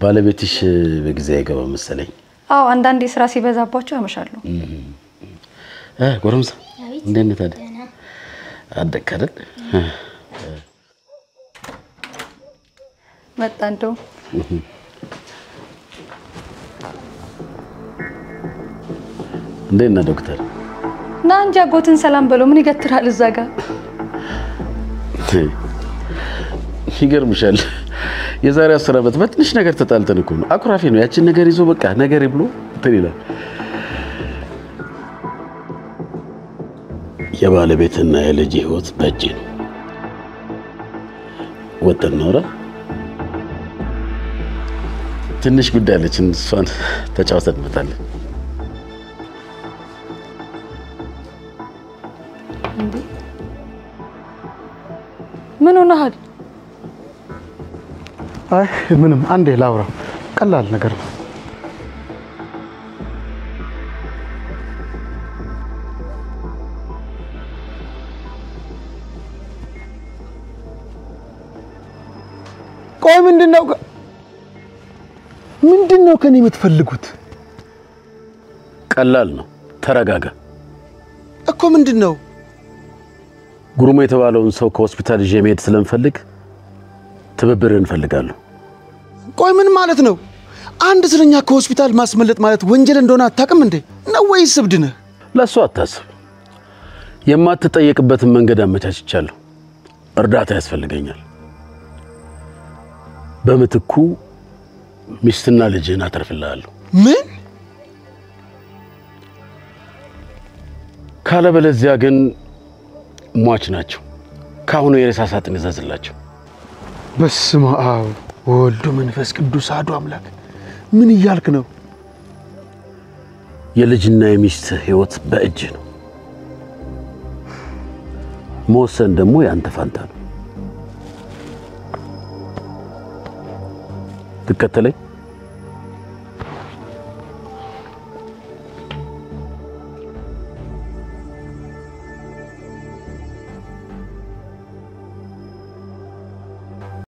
ባለቤትሽ በጊዜ አይገባ መሰለኝ አዎ አንዳንዴ ስራ ሲበዛባቸው ያመሻሉ ጎረምሳ እንዴት ነህ ታዲያ አደክ አይደል መጣ እንደው እንዴት ነህ ዶክተር ና እንጂ አጎትን ሰላም በለው ምን ይገትራል እዛ ጋር ይገርምሻል የዛሬ 10 አመት በትንሽ ነገር ተጣልተን እኮ ነው አኩራፊ ነው ያቺን ነገር ይዞ በቃ ነገር ይብሎ ትሪላል የባለቤትና የልጅ ህይወት በእጅ ነው ወጥተን ነው ትንሽ ጉዳይ አለችን እሷን ተጫውተን እንመጣለን ምን ሆነሃል አይ ምንም አንዴ ላውራ ቀላል ነገር ነው ቆይ ምንድነው ከኔ የምትፈልጉት ቀላል ነው ተረጋጋ እኮ ምንድነው ጉሩሞ የተባለውን ሰው ከሆስፒታል ይዤ መሄድ ስለምፈልግ ትብብር እንፈልጋለሁ ቆይ ምን ማለት ነው አንድ እስረኛ ከሆስፒታል ማስመለጥ ማለት ወንጀል እንደሆነ አታውቅም እንዴ ነው ወይስ እብድ ነህ ለሱ አታስብ የማትጠየቅበትን መንገድ አመቻችቻለሁ እርዳታ ያስፈልገኛል በመትኩ ሚስትና ልጅህን አተርፍልሃለሁ ምን ካለበለዚያ ግን ሟች ናቸው ካሁኑ የሬሳ ሳጥን ይዘዝላቸው በስመ አብ ወልድ መንፈስ ቅዱስ አሐዱ አምላክ ምን ይያልክ ነው የልጅና የሚስት ህይወት በእጅ ነው መወሰን ደግሞ ያንተ ፋንታ ነው ትከተለኝ